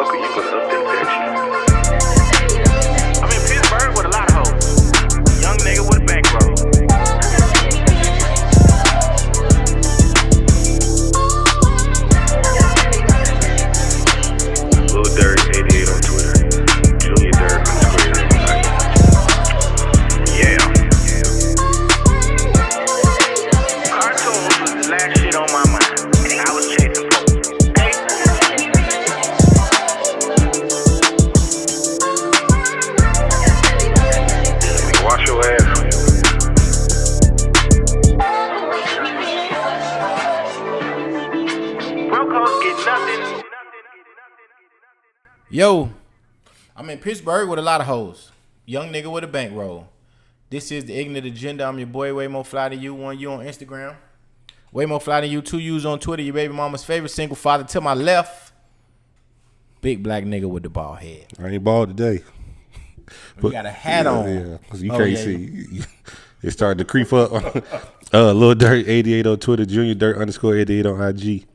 fuck are you gonna update that shit? I'm in Pittsburgh with a lot of hoes. Young nigga with a bankroll. Lil Dirt 88 on Twitter. Junior Dirt _88 on IG. Yeah. Cartoons was the last shit on my mind. I was chasing folks. Hey. Wash your ass. Brocos get nothing. Yo, I'm in Pittsburgh with a lot of hoes. Young nigga with a bankroll. This is the Ignant Agenda. I'm your boy, way more fly than you. 1U on Instagram. Way more fly than you. 2U's on Twitter. Your baby mama's favorite single father. To my left, big black nigga with the bald head. I ain't bald today. You got a hat on. Yeah, because you can't see. It started to creep up. Lil Dirt 88 on Twitter. Junior Dirt _88 on IG.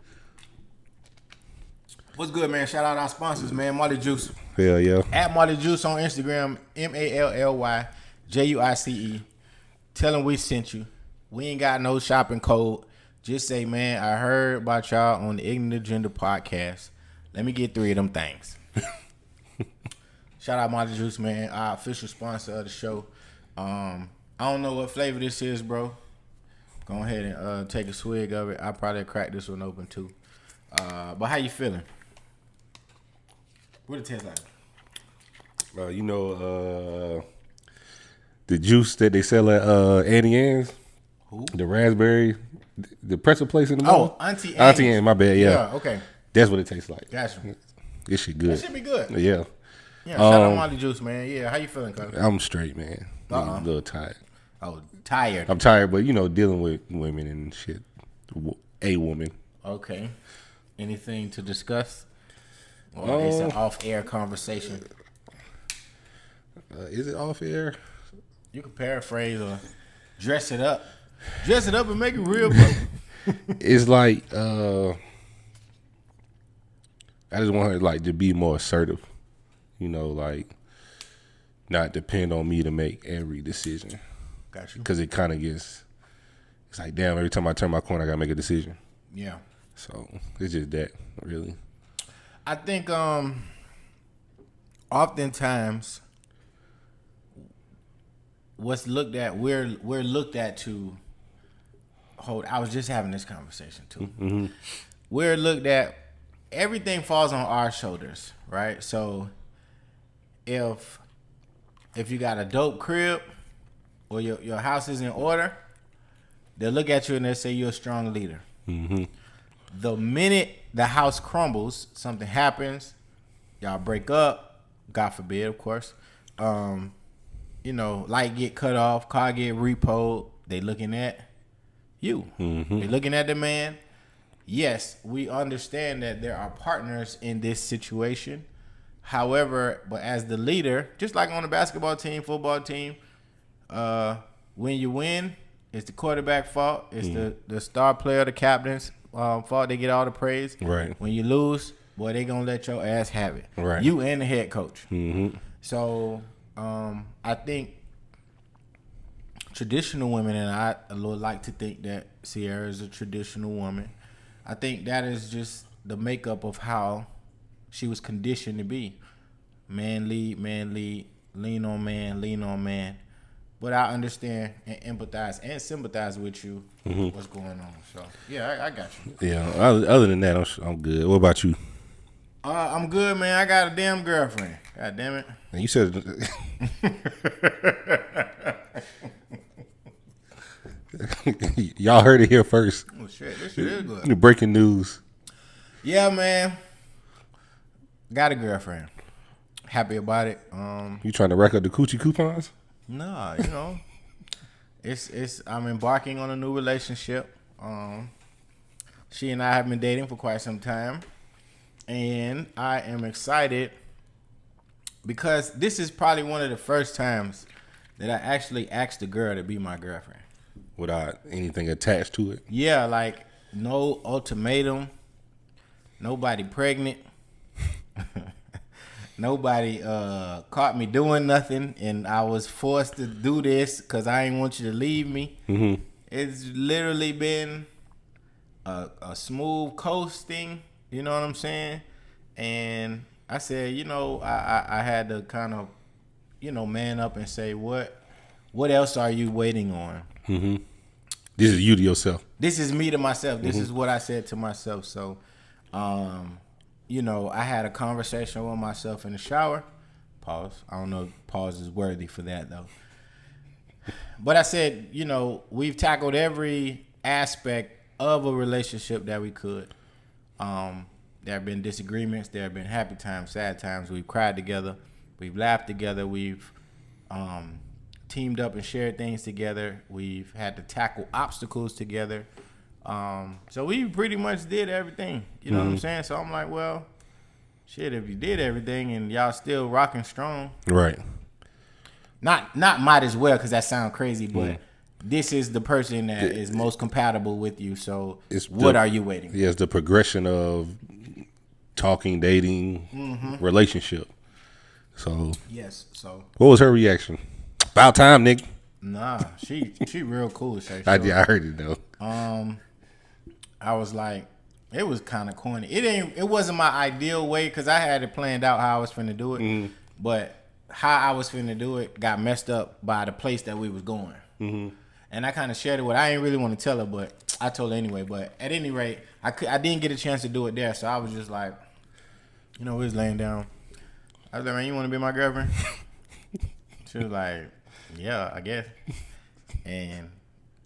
What's good, man? Shout out our sponsors, man. Marley Juice. Hell yeah. At Marley Juice on Instagram. MALLYJUICE. Tell them we sent you. We ain't got no shopping code. Just say, man, I heard about y'all on the Ignant Agenda podcast. Let me get 3 of them things. Shout out Marley Juice, man. Our official sponsor of the show. I don't know what flavor this is, bro. Go ahead and take a swig of it. I'll probably crack this one open too. But how you feeling? What it taste like? The juice that they sell at Auntie Anne's. Who? The raspberry, the pretzel place in the mall. Oh, Auntie Anne's. Auntie Anne's, my bad, yeah. Okay. That's what it tastes like. Gotcha. This shit good. That should be good. Yeah. Yeah, shout out Marley Juice, man. Yeah, how you feeling, cuz? I'm straight, man. I'm a little tired. Oh, tired. I'm tired, but dealing with women and shit. A woman. Okay. Anything to discuss? Or it's an off-air conversation? Is it off air? You can paraphrase or dress it up. Dress it up and make it real. Bro. It's like I just want her to be more assertive. Like not depend on me to make every decision. Got you. Because it kind of gets, it's like, damn, every time I turn my corner, I got to make a decision. Yeah. So it's just that, really. I think oftentimes what's looked at, we're looked at to hold. I was just having this conversation too. Mm-hmm. We're looked at, everything falls on our shoulders, right? So if you got a dope crib or your house is in order, they'll look at you and they'll say you're a strong leader. Mm-hmm. The minute the house crumbles, something happens, y'all break up, God forbid, of course. Light get cut off, car get repoed, they looking at you. Mm-hmm. They looking at the man. Yes, we understand that there are partners in this situation. However, but as the leader, just like on the basketball team, football team, when you win, it's the quarterback fault. It's the star player, the captain's fault. They get all the praise. Right. When you lose, boy, they gonna let your ass have it. Right. You and the head coach. Mm-hmm. So I think traditional women, and I would like to think that Sierra is a traditional woman. I think that is just the makeup of how she was conditioned to be. Man lead, lean on man. But I understand and empathize and sympathize with you what's going on. So, yeah, I got you. Yeah, other than that, I'm good. What about you? I'm good, man. I got a damn girlfriend. God damn it. And you said... Y'all heard it here first. Oh, shit. This shit is good. Breaking news. Yeah, man. Got a girlfriend. Happy about it. You trying to rack up the coochie coupons? Nah, it's I'm embarking on a new relationship. She and I have been dating for quite some time, and I am excited because this is probably one of the first times that I actually asked a girl to be my girlfriend. Without anything attached to it? Yeah, like no ultimatum, nobody pregnant. Nobody caught me doing nothing, and I was forced to do this because I didn't want you to leave me. Mm-hmm. It's literally been a smooth coasting, you know what I'm saying? And I said, I had to kind of, man up and say, what else are you waiting on? Mm-hmm. This is you to yourself. This is me to myself. This is what I said to myself. So, I had a conversation with myself in the shower. Pause. I don't know if pause is worthy for that, though. But I said, we've tackled every aspect of a relationship that we could. There have been disagreements. There have been happy times, sad times. We've cried together. We've laughed together. We've teamed up and shared things together. We've had to tackle obstacles together. So we pretty much did everything. You know what I'm saying? So I'm like, well, shit, if you did everything and y'all still rocking strong. Right. Not might as well, because that sounds crazy, but this is the person that is most compatible with you. So what are you waiting for? Yeah, it's the progression of talking, dating, relationship. So yes. So what was her reaction? About time, nigga. Nah, she real cool. I heard it though. I was like, it was kind of corny. It wasn't my ideal way, because I had it planned out how I was finna do it, but how I was finna do it got messed up by the place that we was going. And I kind of shared it with her. I didn't really want to tell her, but I told her anyway. But at any rate, I didn't get a chance to do it there, so I was just like, we was laying down. I was like, man, you want to be my girlfriend? She was like, yeah, I guess. And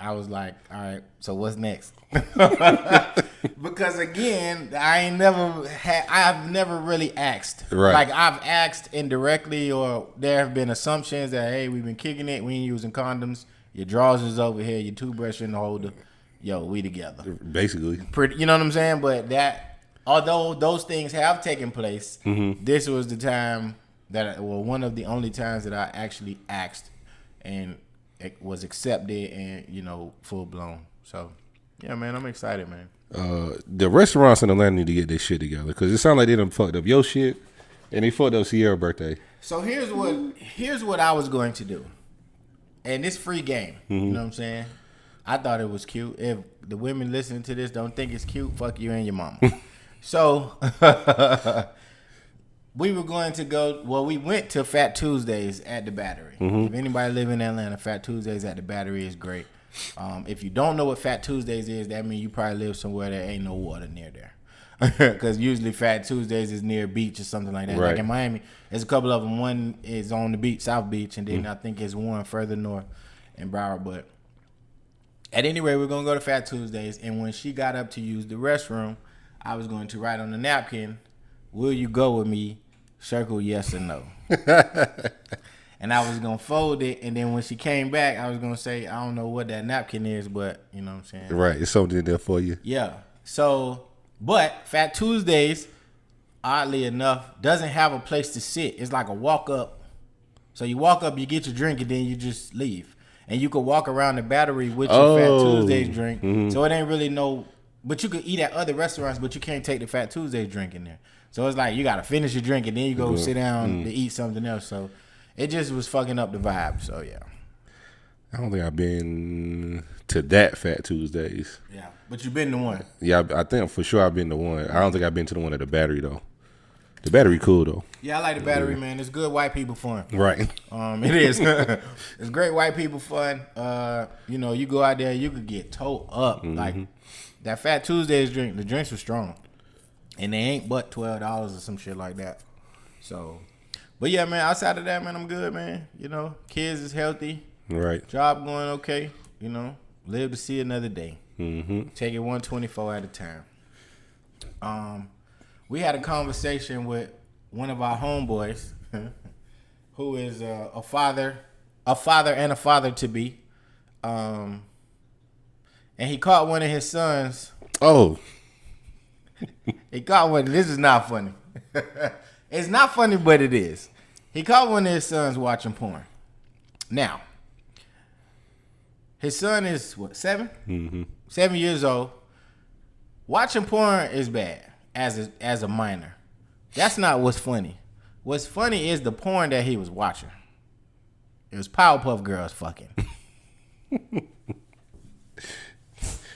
I was like, all right, so what's next? Because again, I've never really asked. Right. Like, I've asked indirectly, or there have been assumptions that, hey, we've been kicking it, we ain't using condoms, your drawers is over here, your toothbrush in the holder, yo, we together. Basically. Pretty, you know what I'm saying? But that, although those things have taken place, this was the time one of the only times that I actually asked, and it was accepted and, full blown. So, yeah, man, I'm excited, man. The restaurants in Atlanta need to get their shit together, because it sounds like they done fucked up your shit and they fucked up Sierra's birthday. So here's what I was going to do. And it's free game. You know what I'm saying? I thought it was cute. If the women listening to this don't think it's cute, fuck you and your mama. So we were going to go. Well, we went to Fat Tuesdays at the Battery. If anybody live in Atlanta, Fat Tuesdays at the Battery is great. If you don't know what Fat Tuesdays is, that means you probably live somewhere there ain't no water near there. Because usually Fat Tuesdays is near a beach or something like that. Right. Like in Miami, there's a couple of them. One is on the beach, South Beach, and then I think there's one further north in Broward. But at any rate, we're going to go to Fat Tuesdays. And when she got up to use the restroom, I was going to write on the napkin, will you go with me? Circle yes or no. And I was going to fold it. And then when she came back, I was going to say, I don't know what that napkin is, but you know what I'm saying? Right. It's something there for you. Yeah. So, but Fat Tuesdays, oddly enough, doesn't have a place to sit. It's like a walk up. So you walk up, you get your drink, and then you just leave. And you could walk around the Battery with your Fat Tuesdays drink. So it ain't really but you could eat at other restaurants, but you can't take the Fat Tuesdays drink in there. So it's like you got to finish your drink, and then you go sit down to eat something else. So it just was fucking up the vibe. So, yeah. I don't think I've been to that Fat Tuesdays. Yeah, but you've been to one. Yeah, I think for sure I've been to one. I don't think I've been to the one at the Battery, though. The Battery cool, though. Yeah, I like the Battery, man. It's good white people fun. Right. It is. It's great white people fun. You go out there, you could get towed up. Like, that Fat Tuesdays drink, the drinks were strong. And they ain't but $12 or some shit like that. So, but yeah, man, outside of that, man, I'm good, man. Kids is healthy. Right. Job going okay. Live to see another day. Take it 124 at a time. We had a conversation with one of our homeboys, who is a father and a father to be. And he caught one of his sons. Oh. He caught one. This is not funny. It's not funny, but it is. He caught one of his sons watching porn. Now, his son is, 7? 7 years old. Watching porn is bad as a minor. That's not what's funny. What's funny is the porn that he was watching. It was Powerpuff Girls fucking.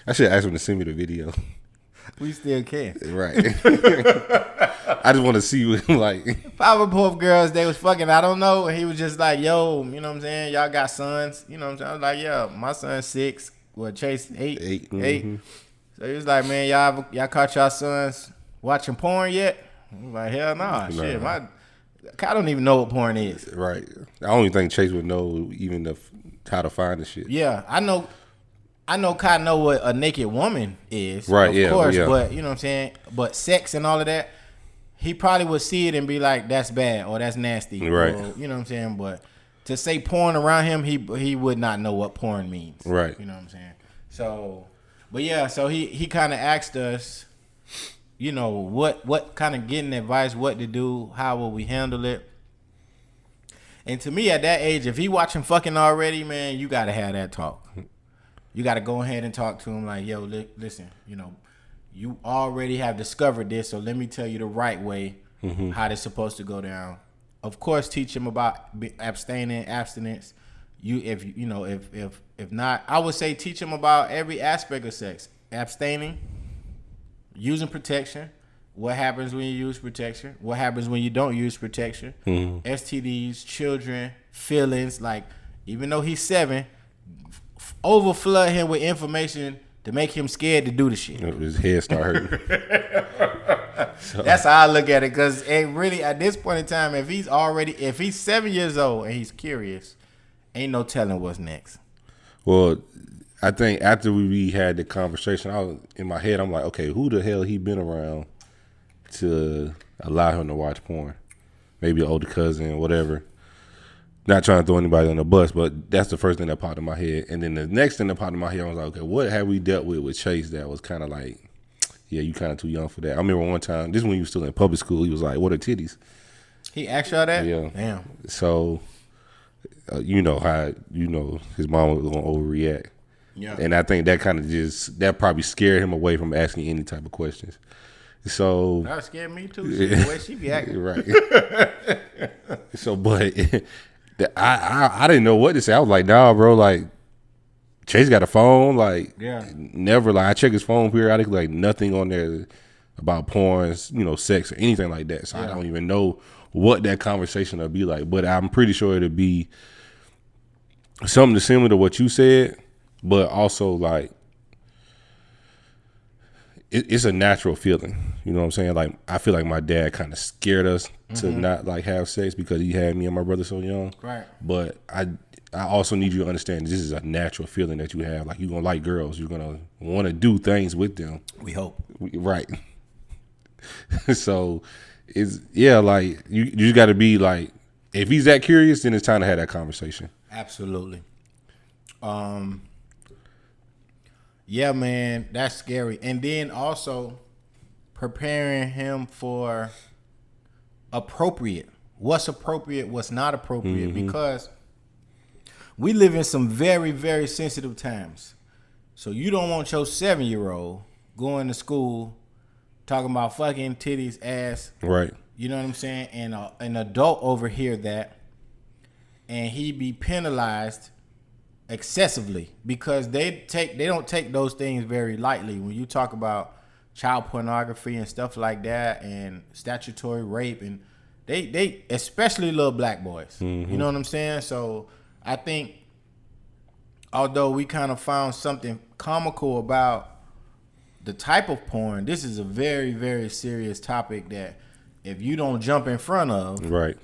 I should ask him to send me the video. We still can. Right. I just want to see what like. Powerpuff Girls, they was fucking. I don't know. And he was just like, yo, you know what I'm saying? Y'all got sons. You know what I'm saying? I was like, yeah, my son's 6. Well, Chase 8. 8. Mm-hmm. So he was like, man, y'all caught y'all sons watching porn yet? I was like, hell nah. Shit, I don't even know what porn is. Right. I don't even think Chase would know even how to find the shit. Yeah, I know Kai know what a naked woman is. Right, of course, but you know what I'm saying? But sex and all of that, he probably would see it and be like, that's bad or that's nasty. Right. Or, you know what I'm saying? But to say porn around him, he would not know what porn means. Right. You know what I'm saying? So, but yeah, so he kind of asked us, you know, what kind of getting advice, what to do, how will we handle it? And to me, at that age, if he watching fucking already, man, you got to have that talk. You got to go ahead and talk to him like, yo, listen, you know, you already have discovered this, so let me tell you the right way how this supposed to go down. Of course, teach him about abstinence. If not, I would say teach him about every aspect of sex. Abstaining, using protection, what happens when you use protection, what happens when you don't use protection, STDs, children, feelings. Like, even though he's 7, overflood him with information to make him scared to do the shit. His head start hurting. That's how I look at it, because it really, at this point in time, if he's 7 years old and he's curious, ain't no telling what's next. Well, I think after we had the conversation, in my head, I'm like, okay, who the hell he been around to allow him to watch porn? Maybe an older cousin, whatever. Not trying to throw anybody on the bus, but that's the first thing that popped in my head. And then the next thing that popped in my head, I was like, okay, what have we dealt with Chase that was kind of like, yeah, you kind of too young for that. I remember one time, this is when you were still in public school, he was like, what are titties? He asked y'all that? Yeah. Damn. So, you know how, his mom was going to overreact. Yeah. And I think that kind of that probably scared him away from asking any type of questions. So. That scared me too. The way she be acting. Right. So, but I didn't know what to say. I was like, nah, bro, like, Chase got a phone, like, yeah, never, like, I check his phone periodically, like, nothing on there about porn, sex or anything like that. So I don't even know what that conversation will be like. But I'm pretty sure it'll be something similar to what you said, but also, like, it's a natural feeling. You know what I'm saying? Like, I feel like my dad kind of scared us to not, like, have sex because he had me and my brother so young. Right. But I also need you to understand this is a natural feeling that you have. Like, you're going to like girls. You're going to want to do things with them. We hope. Right. So, like, you just got to be, like, if he's that curious, then it's time to have that conversation. Absolutely. Yeah, man, that's scary. And then also preparing him for what's appropriate, what's not appropriate, because we live in some very, very sensitive times. So you don't want your 7-year-old going to school talking about fucking titties, ass. Right. You know what I'm saying? And an adult overhear that, and he be penalized excessively because they don't take those things very lightly. When you talk about child pornography and stuff like that and statutory rape, and they especially little black boys. You know what I'm saying? So I think although we kind of found something comical about the type of porn, this is a very, very serious topic that if you don't jump in front of, right,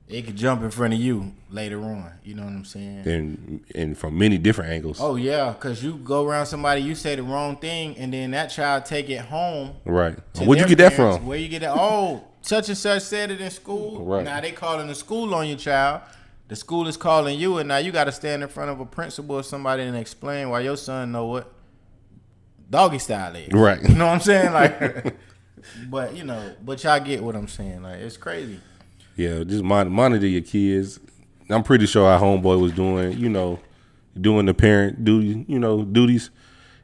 it could jump in front of you later on. You know what I'm saying? And from many different angles. Oh, yeah, because you go around somebody, you say the wrong thing, and then that child take it home. Right. Where'd you get that from? Where you get that? Oh, such and such said it in school. Right. Now they calling the school on your child. The school is calling you, and now you got to stand in front of a principal or somebody and explain why your son know what doggy style is. Right. You know what I'm saying? Like, but y'all get what I'm saying. Like, it's crazy. Yeah, just monitor your kids. I'm pretty sure our homeboy was doing the parent duties.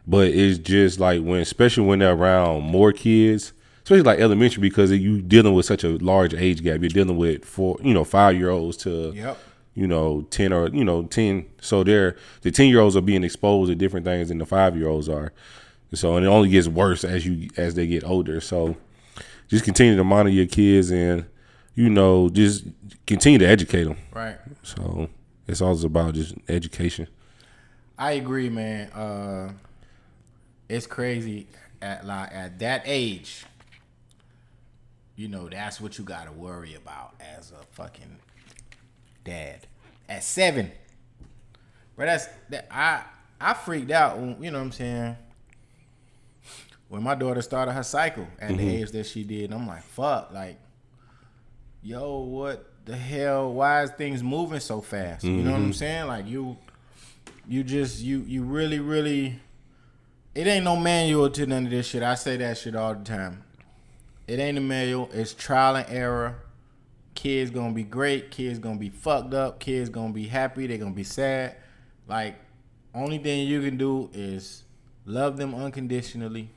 But it's just like especially when they're around more kids, especially like elementary, because you dealing with such a large age gap. You're dealing with 5-year-olds to Yep. 10 or 10. So the 10-year-olds are being exposed to different things than the 5-year-olds are. So, and it only gets worse as they get older. So just continue to monitor your kids and just continue to educate them. Right. So it's all about just education. I agree, man. It's crazy at that age. That's what you gotta worry about as a fucking dad. At 7, but I freaked out when, you know what I'm saying, when my daughter started her cycle at the age that she did. I'm like, fuck, like, yo, what the hell? Why is things moving so fast? You know what I'm saying? Like you really, really, it ain't no manual to none of this shit. I say that shit all the time. It ain't a manual. It's trial and error. Kids gonna be great. Kids gonna be fucked up. Kids gonna be happy. They gonna be sad. Like, only thing you can do is love them unconditionally.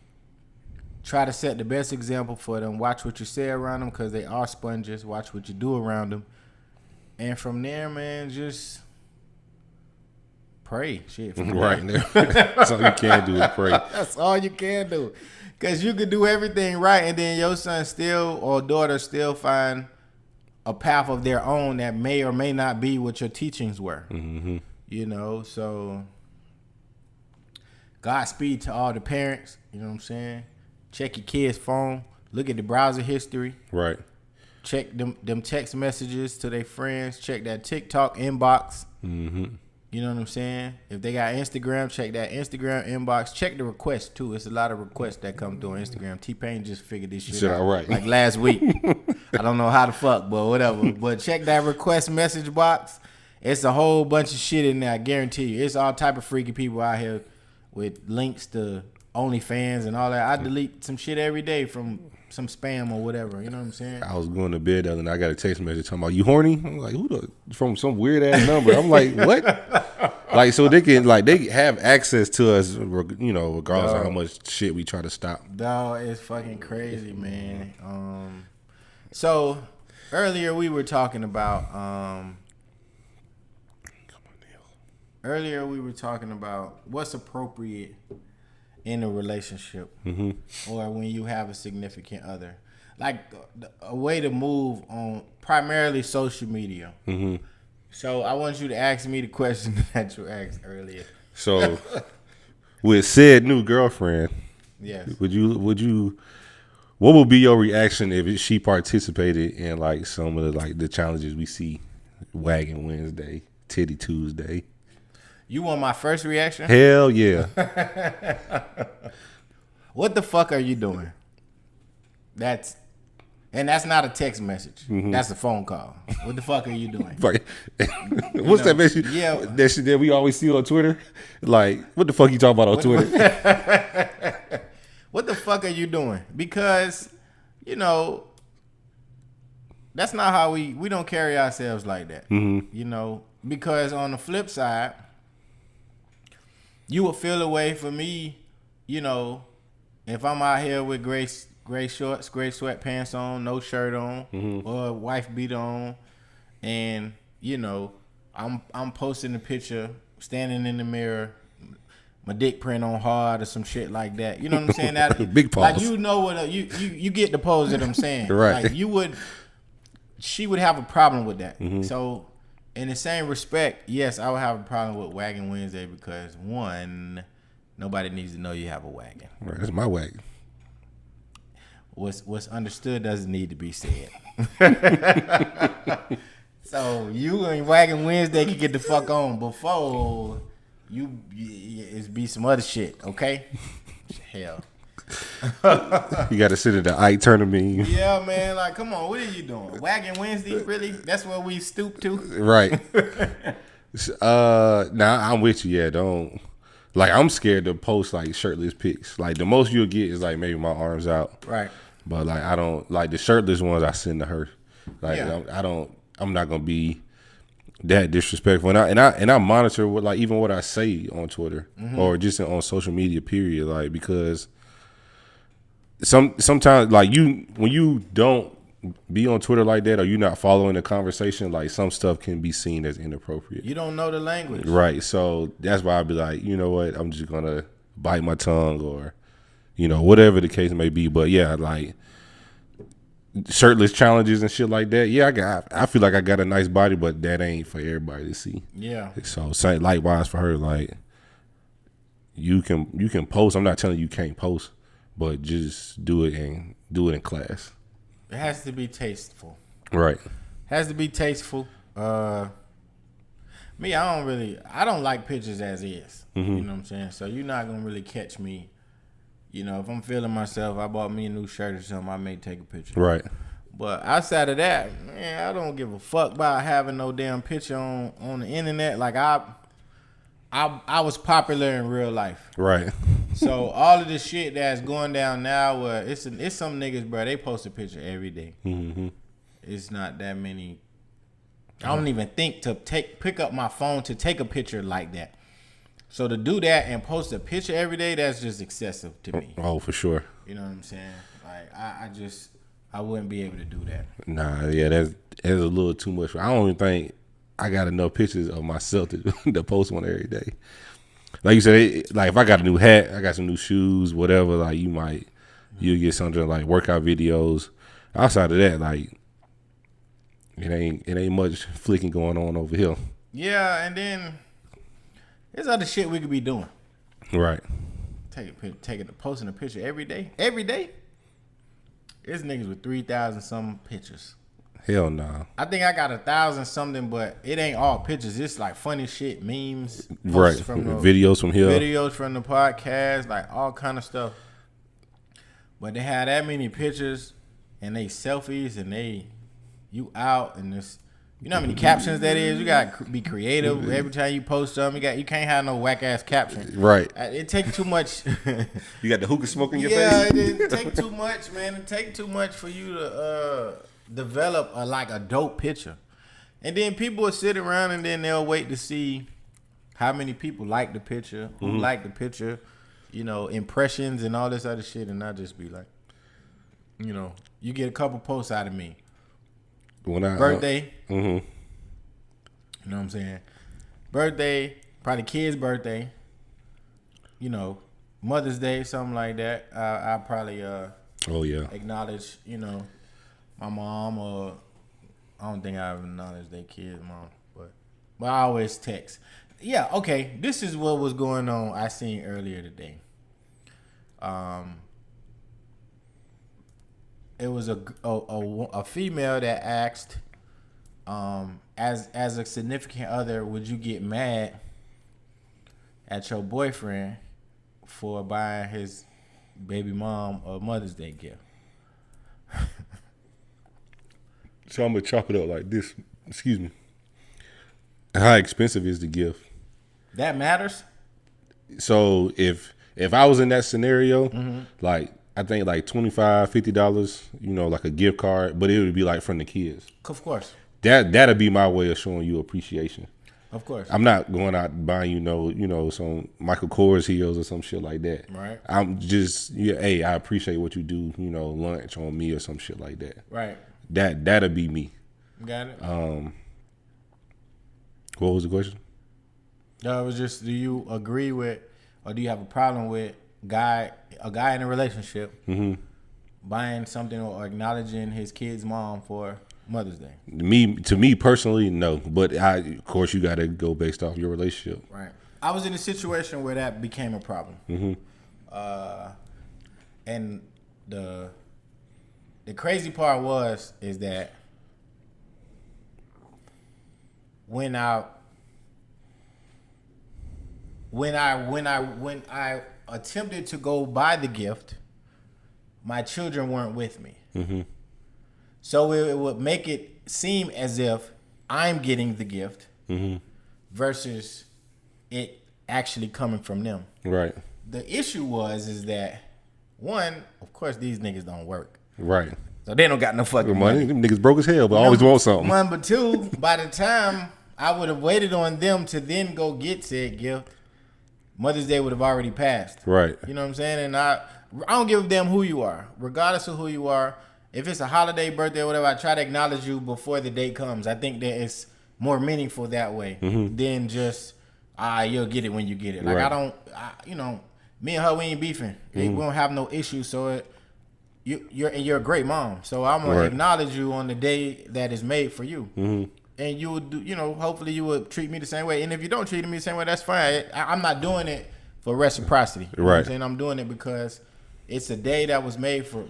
Try to set the best example for them. Watch what you say around them, because they are sponges. Watch what you do around them. And from there, man, just pray. Shit. Right there. That's all you can do is pray. That's all you can do. Because you could do everything right, and then your son still or daughter still find a path of their own that may or may not be what your teachings were. So Godspeed to all the parents. You know what I'm saying? Check your kid's phone. Look at the browser history. Right. Check them text messages to their friends. Check that TikTok inbox. You know what I'm saying? If they got Instagram, check that Instagram inbox. Check the requests too. It's a lot of requests that come through on Instagram. T-Pain just figured this shit out. Right. Like last week. I don't know how the fuck, but whatever. But check that request message box. It's a whole bunch of shit in there, I guarantee you. It's all type of freaky people out here with links to OnlyFans and all that. I delete some shit every day from some spam or whatever. You know what I'm saying? I was going to bed the other night. I got a text message talking about, you horny? I'm like, from some weird ass number. I'm like, what? Like, so they have access to us, regardless of how much shit we try to stop. Dog, it's fucking crazy, man. So earlier we were talking about what's appropriate in a relationship, or when you have a significant other, like a way to move on primarily social media. So I want you to ask me the question that you asked earlier. So with said new girlfriend, yes, what would be your reaction if she participated in like some of the challenges we see, Wagging Wednesday, Titty Tuesday? You want my first reaction? Hell yeah. What the fuck are you doing? That's not a text message. That's a phone call. What the fuck are you doing? Right. What's that message? Yeah. That shit that we always see on Twitter? Like, what the fuck you talking about on Twitter? What the fuck are you doing? Because, that's not how we don't carry ourselves like that. Because on the flip side, you would feel a way for me, if I'm out here with gray shorts, gray sweatpants on, no shirt on, or a wife beater on, and I'm posting a picture, standing in the mirror, my dick print on hard or some shit like that. You know what I'm saying? That big pause. Like what you get the pose that I'm saying. Right. Like she would have a problem with that. So in the same respect, yes, I would have a problem with Wagging Wednesday because, one, nobody needs to know you have a wagon. Right, that's my wagon. What's understood doesn't need to be said. So you and Wagging Wednesday can get the fuck on before it's be some other shit, okay? Hell. You got to sit at the Ike tournament. Yeah, man. Like, come on. What are you doing? Wagging Wednesday? Really? That's what we stoop to? Right. Nah, I'm with you. Yeah, don't. Like, I'm scared to post, like, shirtless pics. Like, the most you'll get is, like, maybe my arms out. Right. But, like, I don't. Like, the shirtless ones I send to her. Like, yeah. I'm not going to be that disrespectful. And I monitor even what I say on Twitter or just on social media, period. Like, because sometimes like when you don't be on Twitter like that, or you're not following the conversation, like some stuff can be seen as inappropriate. You don't know the language, right? So that's why I'd be like, you know what, I'm just gonna bite my tongue, or whatever the case may be. But yeah, like shirtless challenges and shit like that. Yeah, I feel like I got a nice body, but that ain't for everybody to see. Yeah. So likewise for her, like you can post. I'm not telling you can't post, but just do it in class. It has to be tasteful. Right. Has to be tasteful. Me, I don't like pictures as is. Mm-hmm. You know what I'm saying? So you're not gonna really catch me. If I'm feeling myself, I bought me a new shirt or something, I may take a picture. Right. But outside of that, man, I don't give a fuck about having no damn picture on the internet. Like I was popular in real life. Right. So all of this shit that's going down now, where it's some niggas, bro, they post a picture every day. Mm-hmm. It's not that many. I don't even think to pick up my phone to take a picture like that. So to do that and post a picture every day, that's just excessive to me. Oh, for sure. You know what I'm saying? Like I wouldn't be able to do that. Nah, yeah, that's a little too much. I don't even think I got enough pictures of myself to post one every day. Like you said, like if I got a new hat, I got some new shoes, whatever. Like you'll get something like workout videos. Outside of that, like it ain't much flicking going on over here. Yeah, and then there's other shit we could be doing. Right. Posting a picture every day. Every day. There's niggas with 3,000 some pictures. Hell no. Nah. I think I got 1,000 something, but it ain't all pictures. It's like funny shit, memes, right? Videos from here, videos from the podcast, like all kind of stuff. But they had that many pictures, and they selfies, and you out, and this. You know how many captions that is? You gotta be creative every time you post something. You can't have no whack ass caption. Right. It takes too much. You got the hookah smoke in your face. Yeah, it take too much, man. It take too much for you to develop a dope picture, and then people will sit around and then they'll wait to see how many people like the picture, who like the picture, impressions and all this other shit, and I just be like, you get a couple posts out of me. Birthday. You know what I'm saying? Birthday, probably kid's birthday. Mother's Day, something like that. I probably acknowledge, my mom, or I don't think I acknowledge their kid's mom, but I always text. Yeah, okay. This is what was going on I seen earlier today. It was a female that asked, as a significant other, would you get mad at your boyfriend for buying his baby mom a Mother's Day gift? So I'm gonna chop it up like this. Excuse me. How expensive is the gift? That matters. So if I was in that scenario, like I think like $25, $50, like a gift card, but it would be like from the kids. Of course. That'd be my way of showing you appreciation. Of course. I'm not going out buying some Michael Kors heels or some shit like that. Right. I'm just hey, I appreciate what you do, lunch on me or some shit like that. Right. That'd be me. Got it. What was the question? No, it was just, do you agree with, or do you have a problem with a guy in a relationship buying something or acknowledging his kid's mom for Mother's Day? To me personally, no. But of course, you got to go based off your relationship. Right. I was in a situation where that became a problem. And the crazy part is that when I attempted to go buy the gift, my children weren't with me. So it would make it seem as if I'm getting the gift versus it actually coming from them. Right. The issue is that, one, of course, these niggas don't work. Right. So they don't got no fucking money. Them niggas broke as hell, but always want something. One, but two, by the time I would have waited on them to then go get said gift, Mother's Day would have already passed. Right. You know what I'm saying? And I I don't give a damn who you are, regardless of who you are. If it's a holiday, birthday, or whatever, I try to acknowledge you before the day comes. I think that it's more meaningful that way than just you'll get it when you get it. Like me and her, we ain't beefing. We don't have no issues. So you're a great mom. So I'm gonna acknowledge you on the day that is made for you. And you would do, hopefully you would treat me the same way. And if you don't treat me the same way, that's fine. I'm not doing it for reciprocity. You know what I'm saying? I'm doing it because it's a day that was made for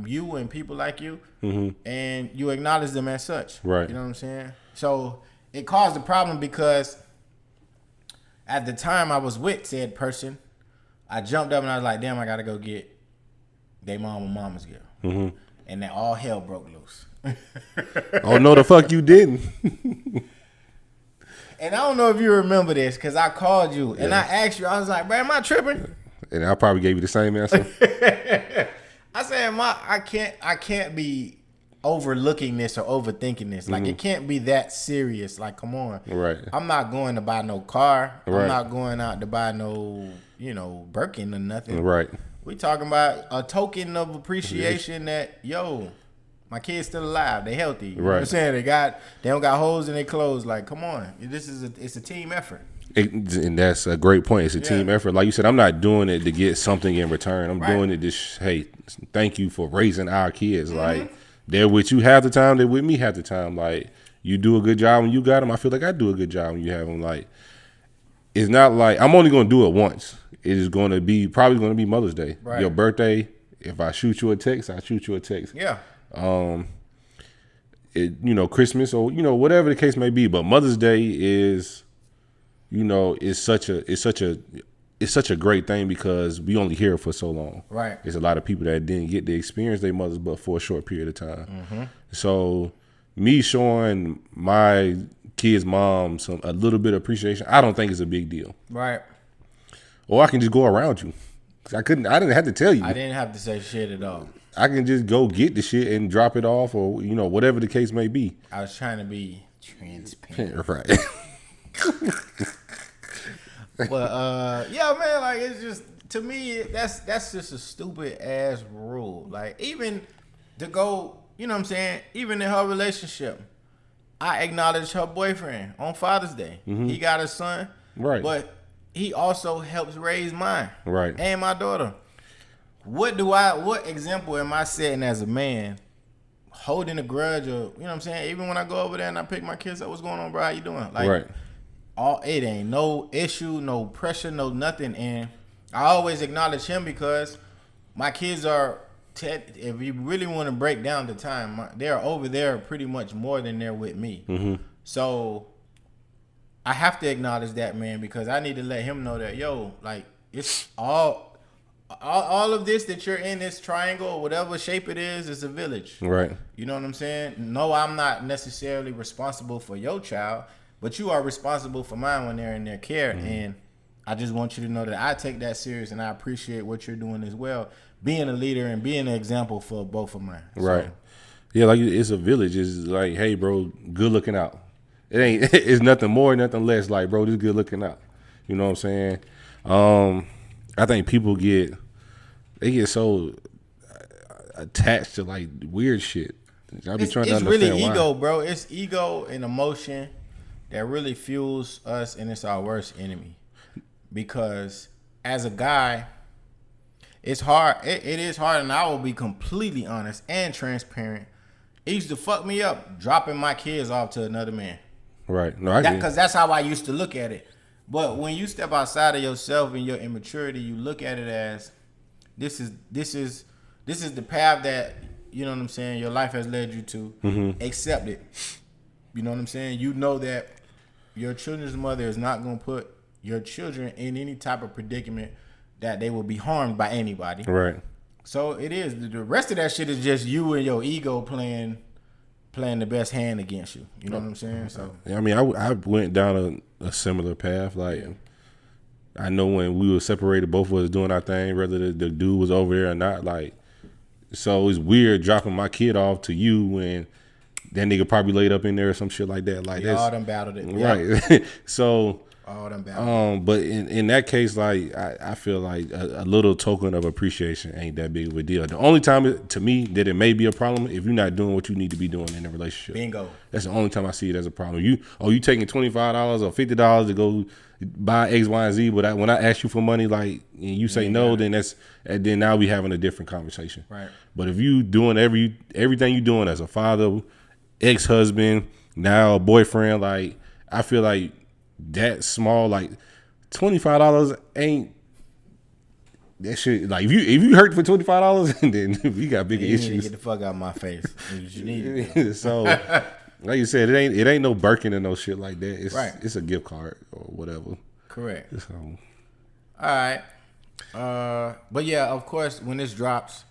you and people like you, and you acknowledge them as such. Right. You know what I'm saying? So it caused a problem because at the time I was with said person, I jumped up and I was like, damn, I got to go get their mom or mama's girl. And then all hell broke loose. Oh, no, the fuck you didn't. And I don't know if you remember this because I called you and I asked you, I was like, bro, am I tripping? And I probably gave you the same answer. I said, I can't be overlooking this or overthinking this. Like, it can't be that serious. Like, come on. Right. I'm not going to buy no car. Right. I'm not going out to buy no, Birkin or nothing. Right. We talking about a token of appreciation that, my kid's still alive. They healthy. You know what I'm saying? They don't got holes in their clothes. Like, come on. It's a team effort. And that's a great point. It's a team effort. Like you said, I'm not doing it to get something in return. I'm doing it to, hey, thank you for raising our kids. Like, they're with you half the time. They're with me half the time. Like, you do a good job when you got them. I feel like I do a good job when you have them. Like, it's not like I'm only going to do it once. It is going to be probably going to be Mother's Day. Right. Your birthday, if I shoot you a text, I shoot you a text. Yeah. Christmas or, whatever the case may be. But Mother's Day is, it's such a great thing because we only hear it for so long. Right. There's a lot of people that didn't get to experience their mothers but for a short period of time. So me showing my kid's mom a little bit of appreciation, I don't think it's a big deal. Right. Or I can just go around you. I didn't have to tell you. I didn't have to say shit at all. I can just go get the shit and drop it off or, whatever the case may be. I was trying to be transparent. Right. But yeah, man, like it's just to me that's just a stupid ass rule. Like even to go, you know what I'm saying? Even in her relationship, I acknowledge her boyfriend on Father's Day. He got a son, right? But he also helps raise mine, right, and my daughter. What example am I setting as a man? Holding a grudge, or you know what I'm saying? Even when I go over there and I pick my kids up, what's going on, bro? How you doing? Like, right. It ain't no issue, no pressure, no nothing. And I always acknowledge him because my kids are, if you really want to break down the time, they're over there pretty much more than they're with me. So I have to acknowledge that, man, because I need to let him know that, like, it's all of this that you're in, this triangle or whatever shape it is a village. Right. You know what I'm saying? No, I'm not necessarily responsible for your child, but you are responsible for mine when they're in their care. And I just want you to know that I take that serious and I appreciate what you're doing as well, being a leader and being an example for both of mine. Right. So, yeah, like it's a village. It's like, hey, bro, good looking out. It ain't. It's nothing more, nothing less. Like, bro, this good looking out. You know what I'm saying? I think people get so attached to like weird shit. I be trying to understand really why. Ego, bro. It's ego and emotion that really fuels us, and it's our worst enemy. Because as a guy, it's hard. It is hard, and I will be completely honest and transparent. It used to fuck me up dropping my kids off to another man. Right. No, I because that's how I used to look at it. But when you step outside of yourself and your immaturity, you look at it as this is the path that, you know what I'm saying, your life has led you to. Accept it. You know what I'm saying? You know that your children's mother is not going to put your children in any type of predicament that they will be harmed by anybody. Right. So it is. The rest of that shit is just you and your ego playing the best hand against you. You know what I'm saying? So yeah, I mean, I went down a similar path. Like, I know when we were separated, both of us doing our thing, whether the dude was over there or not. Like, so it's weird dropping my kid off to you when that nigga probably laid up in there or some shit like that. Like, all done battled it. Right. So All them bad. But in that case, like I feel like a little token of appreciation ain't that big of a deal. The only time to me that it may be a problem if you're not doing what you need to be doing in a relationship. Bingo. That's the only time I see it as a problem. You taking $25 or $50 to go buy X, Y, and Z, but when I ask you for money, like and you say no, then then now we having a different conversation. Right. But if you doing everything you doing as a father, ex-husband, now a boyfriend, like I feel like that small, like $25 ain't that shit. Like if you hurt for $25, then we got bigger issues. You need to get the fuck out of my face. You need So, like you said, it ain't no Birkin and no shit like that. It's right. It's a gift card or whatever. Correct. So, all right. But yeah, of course, when this drops,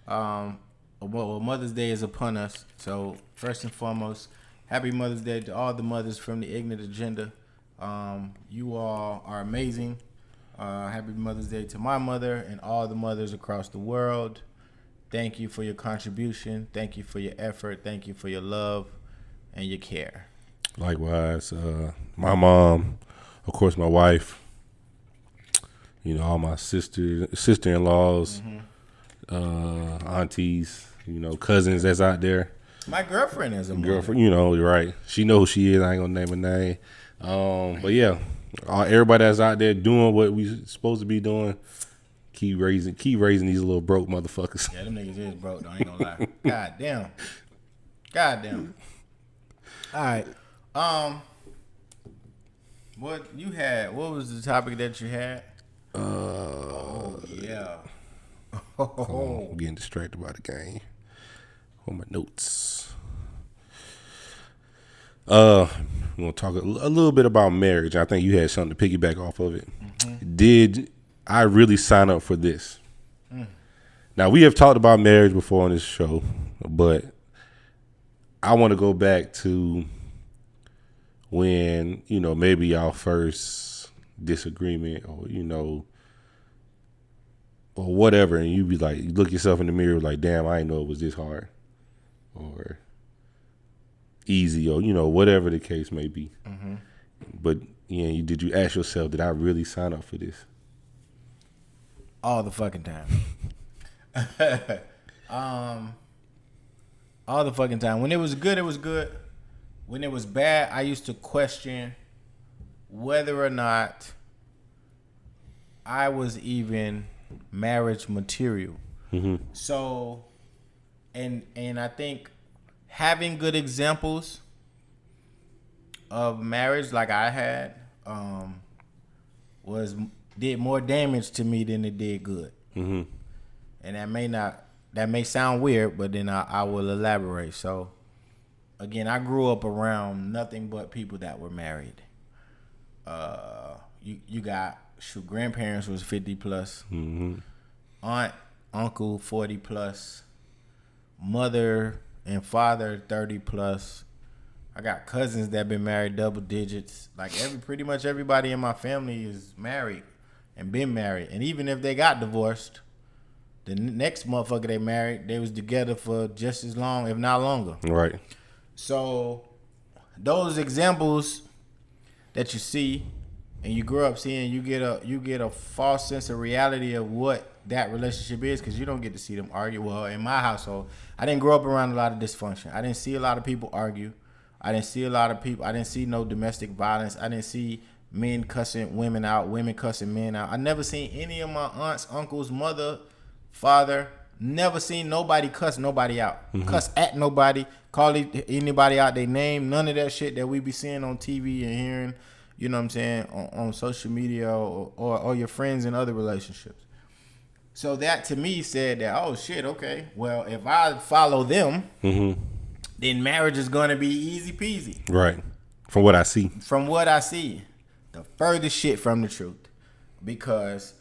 Mother's Day is upon us. So first and foremost, happy Mother's Day to all the mothers from the Ignant Agenda. You all are amazing. Happy Mother's Day to my mother and all the mothers across the world. Thank you for your contribution. Thank you for your effort. Thank you for your love and your care. Likewise, my mom, of course, my wife, all my sister-in-laws, aunties, cousins that's out there. My girlfriend is a girlfriend. You're right. She knows who she is. I ain't gonna name her name. But yeah, everybody that's out there doing what we supposed to be doing, keep raising these little broke motherfuckers. Yeah, them niggas is broke though, I ain't gonna lie. God damn. All right. What was the topic that you had? Yeah. I'm getting distracted by the game. On my notes. We're gonna talk a little bit about marriage. I think you had something to piggyback off of it. Mm-hmm. Did I really sign up for this? Now we have talked about marriage before on this show, but I want to go back to when, maybe y'all first disagreement or, or whatever, and you be like, you look yourself in the mirror like, damn, I didn't know it was this hard or easy or, whatever the case may be. Mm-hmm. But, did you ask yourself, did I really sign up for this? All the fucking time. All the fucking time. When it was good, it was good. When it was bad, I used to question whether or not I was even marriage material. Mm-hmm. So, and I think having good examples of marriage like I had did more damage to me than it did good. Mm-hmm. And that may sound weird, but then I will elaborate. So, again, I grew up around nothing but people that were married. You got grandparents was 50 plus, mm-hmm. Aunt, uncle 40 plus, mother and father 30 plus. I got cousins that been married double digits. Like pretty much everybody in my family is married and been married. And even if they got divorced, the next motherfucker they married, they was together for just as long, if not longer. Right. So those examples that you see and you grow up seeing, you get a false sense of reality of what that relationship is, because you don't get to see them argue. Well, in my household, I didn't grow up around a lot of dysfunction. I didn't see a lot of people argue. I didn't see no domestic violence. I didn't see men cussing women out, women cussing men out. I never seen any of my aunts, uncles, mother, father, never seen nobody cuss nobody out. Mm-hmm. Cuss at nobody, call anybody out their name. None of that shit that we be seeing on TV and hearing, you know what I'm saying, on social media or your friends in other relationships. So that to me said that, oh shit, okay, well, if I follow them, mm-hmm. then marriage is going to be easy peasy. Right. From what I see. The furthest shit from the truth. Because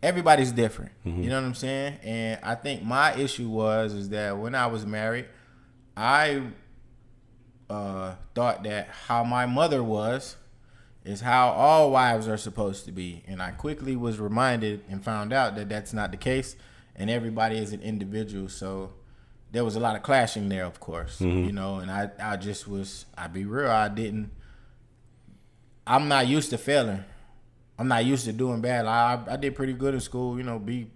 everybody's different. Mm-hmm. You know what I'm saying? And I think my issue is that when I was married, I thought that how my mother was is how all wives are supposed to be. And I quickly was reminded and found out that that's not the case. And everybody is an individual. So there was a lot of clashing there, of course. Mm-hmm. And I'd be real, I didn't I'm not used to failing. I'm not used to doing bad. I did pretty good in school, you know, B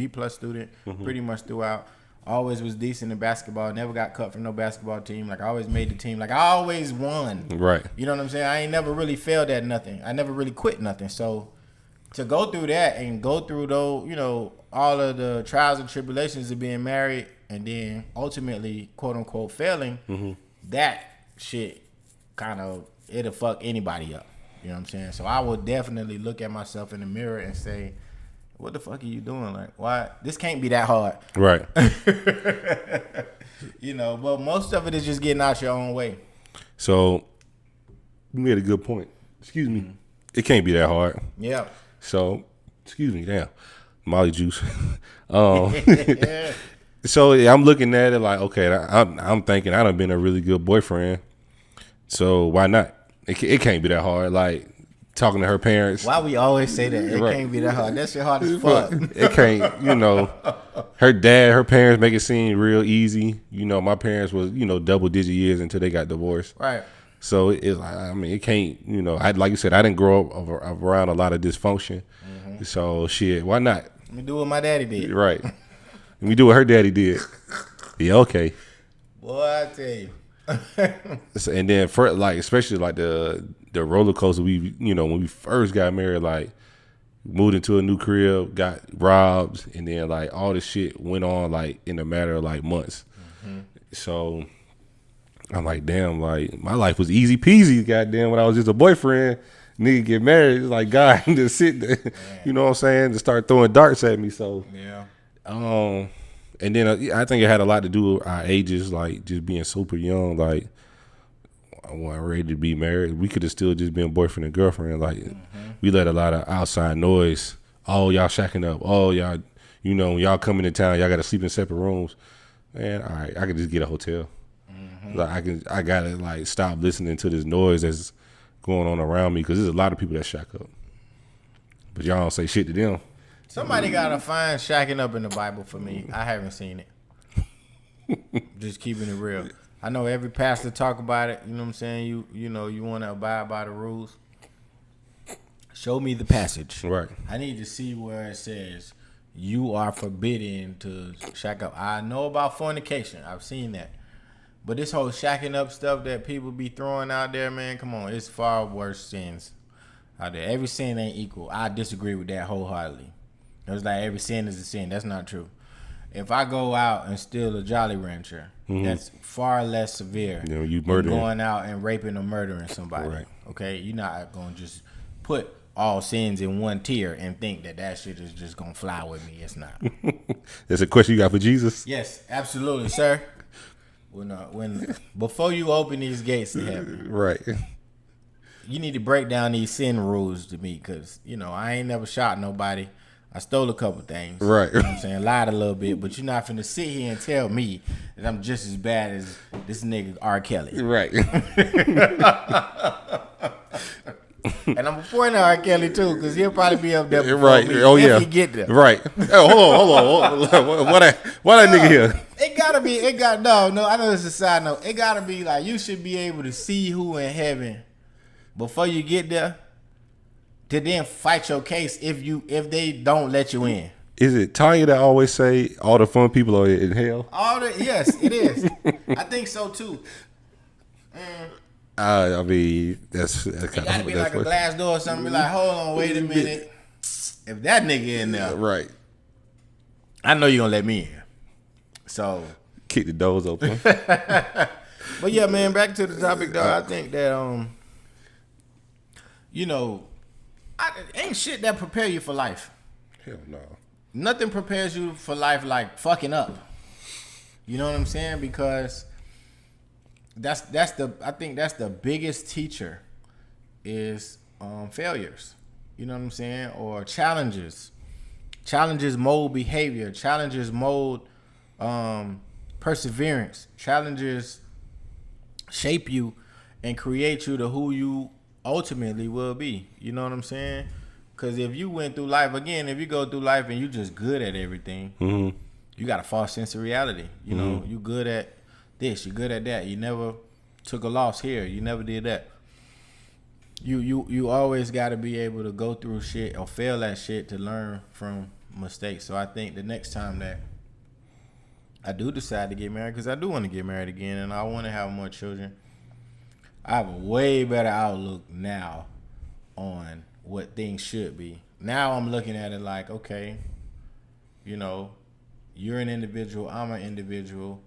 plus student, pretty much throughout. Always was decent in basketball. Never got cut from no basketball team. Like I always made the team. Like I always won. Right. You know what I'm saying? I ain't never really failed at nothing. I never really quit nothing. So to go through that and go through those, you know, all of the trials and tribulations of being married and then ultimately quote unquote failing, that shit kind of it'll fuck anybody up. You know what I'm saying? So I would definitely look at myself in the mirror and say, what the fuck are you doing? Like, why? This can't be that hard. Right. You know, but most of it is just getting out your own way. So you made a good point. Excuse me. It can't be that hard. Yeah. So, excuse me, damn. Molly juice. So yeah, I'm looking at it like, okay, I'm thinking I done been a really good boyfriend. So why not? It can't be that hard. Like talking to her parents. Why we always say that? It can't be that hard. That shit hard as fuck. It can't, you know. Her parents make it seem real easy. You know, my parents was, you know, double-digit years until they got divorced. Right. So it's like, I mean, it can't, you know. Like you said, I didn't grow up around a lot of dysfunction. So shit, why not? Let me do what my daddy did. Right. Let me do what her daddy did. Yeah, okay. Boy, I tell you. And then for like, especially like the roller coaster, we, you know, when we first got married, like moved into a new crib, got robbed, and then like all this shit went on like in a matter of like months. So I'm like, damn, like my life was easy peasy, goddamn, when I was just a boyfriend. Nigga get married, it's like God just sit there, you know what I'm saying, to start throwing darts at me. So Yeah. And then I think it had a lot to do with our ages, like just being super young. Like I wasn't ready to be married. We could have still just been boyfriend and girlfriend. Like we let a lot of outside noise. Oh, y'all shacking up. Oh, y'all, you know, when y'all come into town, y'all got to sleep in separate rooms. Man, all right, I can just get a hotel. Like I gotta like stop listening to this noise that's going on around me because there's a lot of people that shack up, but y'all don't say shit to them. Somebody gotta find shacking up in the Bible for me. I haven't seen it. Just keeping it real. I know every pastor talk about it. You know what I'm saying? You know you want to abide by the rules. Show me the passage. Right. I need to see where it says you are forbidden to shack up. I know about fornication. I've seen that. But this whole shacking up stuff that people be throwing out there, man, come on. It's far worse sins out there. Every sin ain't equal. I disagree with that wholeheartedly. It's like every sin is a sin. That's not true. If I go out and steal a Jolly Rancher, that's far less severe You know, you than murdering. going out and raping or murdering somebody. Right. Okay? You're not going to just put all sins in one tier and think that shit is just going to fly with me. It's not. That's a question you got for Jesus? Yes, absolutely, sir. When before you open these gates to heaven, Right. you need to break down these sin rules to me, because you know I ain't never shot nobody. I stole a couple things. Right. You know what I'm saying? Lied a little bit, but you're not finna sit here and tell me that I'm just as bad as this nigga R. Kelly. Right. And I'm pointing at R. Kelly too, because he'll probably be up there before Right. me Oh if yeah. he get there. Right. Oh, hold on. Why that nigga here? No, I know it's a side note. It gotta be like you should be able to see who in heaven before you get there to then fight your case if they don't let you in. Is it Tanya that always say all the fun people are in hell? Yes, it is. I think so too. I mean, that's It kind gotta of be like a glass door or something. Be like, hold on, wait a minute. If that nigga in there, right. I know you gonna let me in. So, Kick the doors open. but yeah, man, back to the topic though. I think that you know, ain't shit that prepare you for life. Hell no. Nothing prepares you for life like fucking up. You know what I'm saying? Because I think that's the biggest teacher is failures. You know what I'm saying? Or challenges. Challenges mold behavior. Challenges mold perseverance. Challenges shape you and create you to who you ultimately will be. You know what I'm saying? Because if you went through life, again, if you go through life and you just good at everything, you got a false sense of reality. You know, you good at this, you good at that. You never took a loss here. You never did that. You always got to be able to go through shit or fail at shit to learn from mistakes. So I think the next time that I do decide to get married, because I do want to get married again and I want to have more children, I have a way better outlook now on what things should be. Now I'm looking at it like, okay, you know, you're an individual, I'm an individual.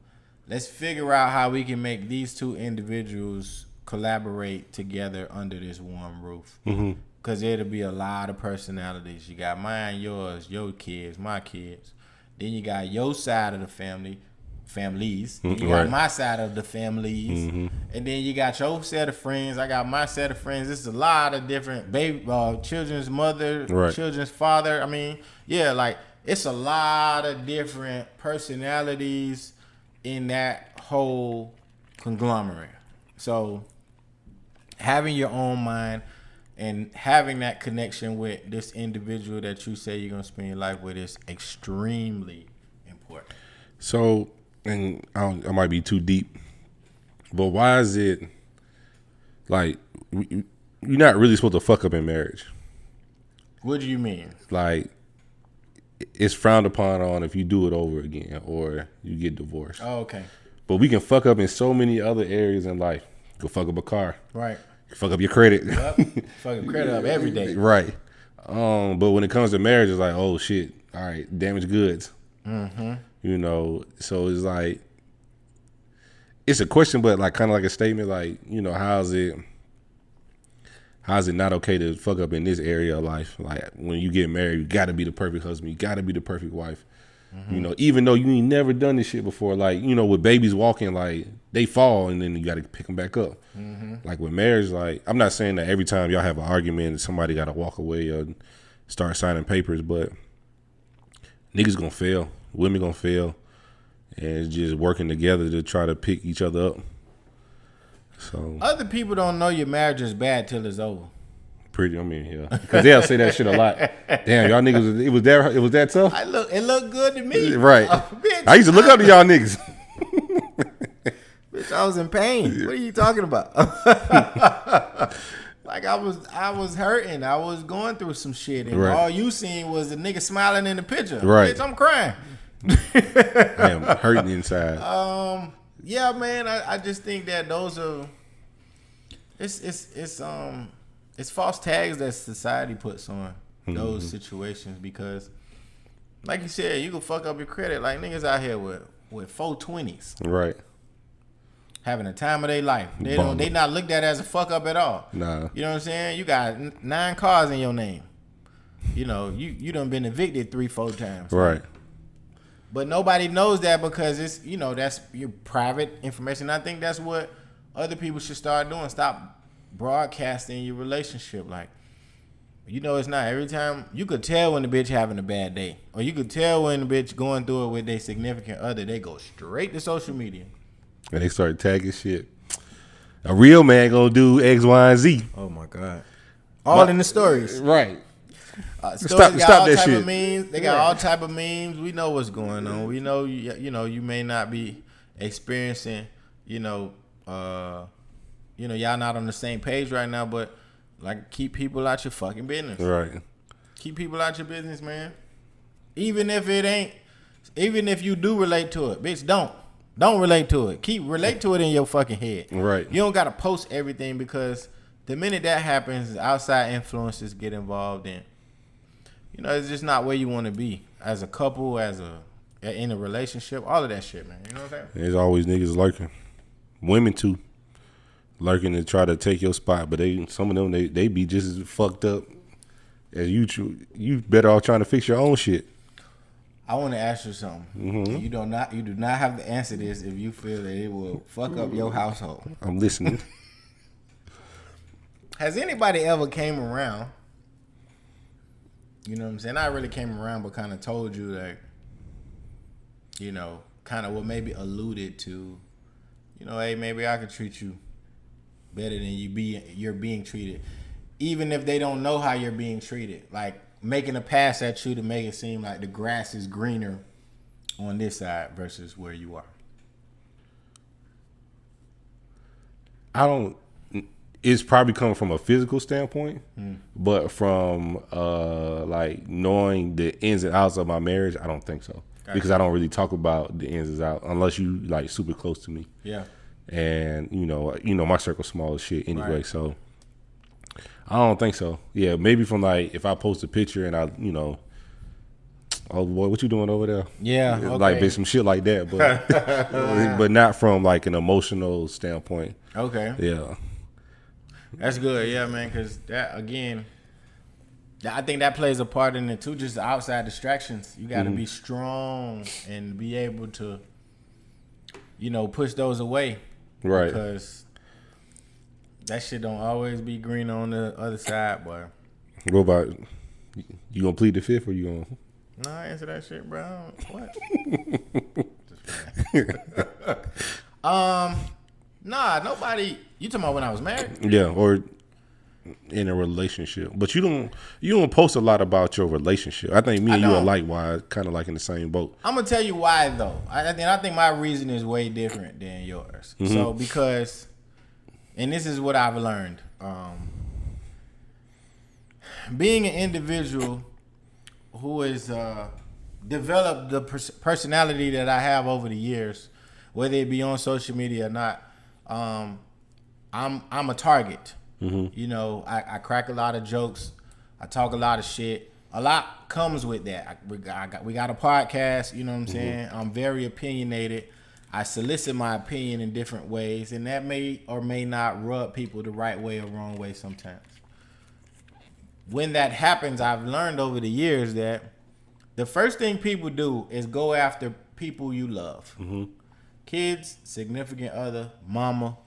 Let's figure out how we can make these two individuals collaborate together under this warm roof. Because it'll be a lot of personalities. You got mine, yours, your kids, my kids. Then you got your side of the families. Then you got my side of the families. And then you got your set of friends. I got my set of friends. This is a lot of different children's mother, children's father. I mean, yeah, like it's a lot of different personalities in that whole conglomerate. So having your own mind and having that connection with this individual that you say you're going to spend your life with is extremely important. So, and I might be too deep, but why is it like you're not really supposed to fuck up in marriage? What do you mean? Like, it's frowned upon if you do it over again or you get divorced. Oh, okay. But we can fuck up in so many other areas in life. You can fuck up a car. Right. You can fuck up your credit. Yep. Fuck up credit up every day. Right. But when it comes to marriage, it's like, oh shit, all right, damaged goods. You know, so it's like, it's a question, but like kind of like a statement, like, you know, how's it not okay to fuck up in this area of life? Like when you get married, you got to be the perfect husband, you got to be the perfect wife. You know, even though you ain't never done this shit before, like, you know, with babies walking, like they fall and then you got to pick them back up. Like with marriage, like I'm not saying that every time y'all have an argument, somebody got to walk away or start signing papers, but niggas gonna fail, women gonna fail, and it's just working together to try to pick each other up. So other people don't know your marriage is bad till it's over. Pretty, I mean, yeah, because they'll say that shit a lot. Damn, y'all niggas, it was that tough. It looked good to me, right? Bitch, I used to look up to y'all niggas. Bitch, I was in pain. What are you talking about? Like I was hurting. I was going through some shit, and all you seen was the nigga smiling in the picture. Right? Bitch, I'm crying. I am hurting inside. Yeah, man. I just think that those are it's false tags that society puts on those situations because, like you said, you can fuck up your credit. Like niggas out here with 420s, right? Having a time of their life. They not looked at as a fuck up at all. Nah. You know what I'm saying? You got 9 cars in your name. You know, you done been evicted 3-4 times. Right. But nobody knows that because it's, you know, that's your private information. I think that's what other people should start doing. Stop broadcasting your relationship. Like, you know, it's not every time. You could tell when the bitch having a bad day. Or you could tell when the bitch going through it with their significant other. They go straight to social media. And they start tagging shit. A real man gonna do X, Y, and Z. Oh my God. All in the stories. Right. Stop that shit. Of memes. They got all type of memes. We know what's going on. We know, you know, you may not be experiencing, y'all not on the same page right now, but like keep people out your fucking business. Right. Keep people out your business, man. Even if you do relate to it, bitch, don't relate to it. Relate to it in your fucking head. Right. You don't gotta post everything because the minute that happens, outside influences get involved in. You know, it's just not where you want to be as a couple, in a relationship, all of that shit, man. You know what I'm saying? There's always niggas lurking. Women too. Lurking to try to take your spot, but some of them they be just as fucked up as you. You better off trying to fix your own shit. I want to ask you something. Mm-hmm. You do not have to answer this if you feel that it will fuck up your household. I'm listening. Has anybody ever came around? You know what I'm saying? I really came around, but kind of told you that, you know, kind of what maybe alluded to, you know, hey, maybe I could treat you better than you're being treated, even if they don't know how you're being treated. Like making a pass at you to make it seem like the grass is greener on this side versus where you are. it's probably coming from a physical standpoint, but from like knowing the ins and outs of my marriage, I don't think so. Because I don't really talk about the ins and outs unless you like super close to me. Yeah. And you know my circle's small as shit anyway, Right. so I don't think so. Yeah, maybe from like if I post a picture and I oh boy, what you doing over there? Yeah, like okay. some shit like that, but but not from like an emotional standpoint. Okay. Yeah. That's good, yeah, man. Because that again, I think that plays a part in it too. Just the outside distractions. You got to be strong and be able to, push those away. Right. Because that shit don't always be green on the other side, boy. What about you gonna plead the fifth or you gonna? No, I answer that shit, bro. What? Nah, nobody. You talking about when I was married? Yeah, or in a relationship. But you don't post a lot about your relationship. I think me and you are likewise, kind of like in the same boat. I'm gonna tell you why though. I think my reason is way different than yours. So because, and this is what I've learned. Being an individual who has developed the personality that I have over the years, whether it be on social media or not, I'm a target. I crack a lot of jokes. I talk a lot of shit. A lot comes with that. We got a podcast. You know what I'm saying? I'm very opinionated. I solicit my opinion in different ways, and that may or may not rub people the right way or wrong way sometimes. When that happens, I've learned over the years that the first thing people do is go after people you love. Kids, significant other, mama.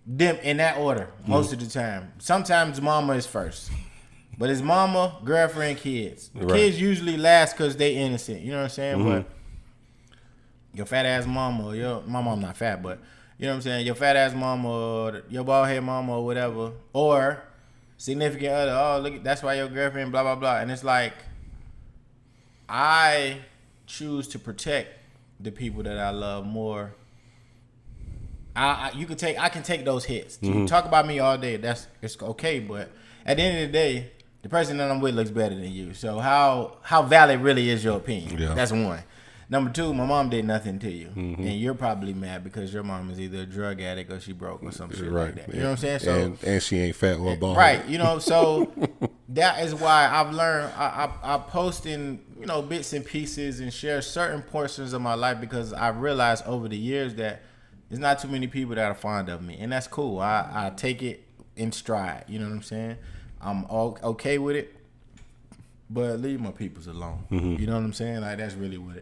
Them in that order most of the time. Sometimes mama is first. But it's mama, girlfriend, kids. Right. Kids usually last because they innocent. You know what I'm saying? But your fat ass mama, or my mom not fat, but you know what I'm saying? Your fat ass mama or your bald head mama or whatever. Or significant other. Oh, look, that's why your girlfriend, blah, blah, blah. And it's like, I choose to protect the people that I love more. I can take those hits. You talk about me all day, it's okay, but at the end of the day, the person that I'm with looks better than you. So how valid really is your opinion? Yeah. That's one. Number two, my mom did nothing to you, and you're probably mad because your mom is either a drug addict or she broke or some shit like that. You know what I'm saying? So and she ain't fat or bald. right, so that is why I've learned. I post in bits and pieces and share certain portions of my life because I realized over the years that there's not too many people that are fond of me, and that's cool. I take it in stride. You know what I'm saying? I'm okay with it, but leave my peoples alone. You know what I'm saying? Like that's really what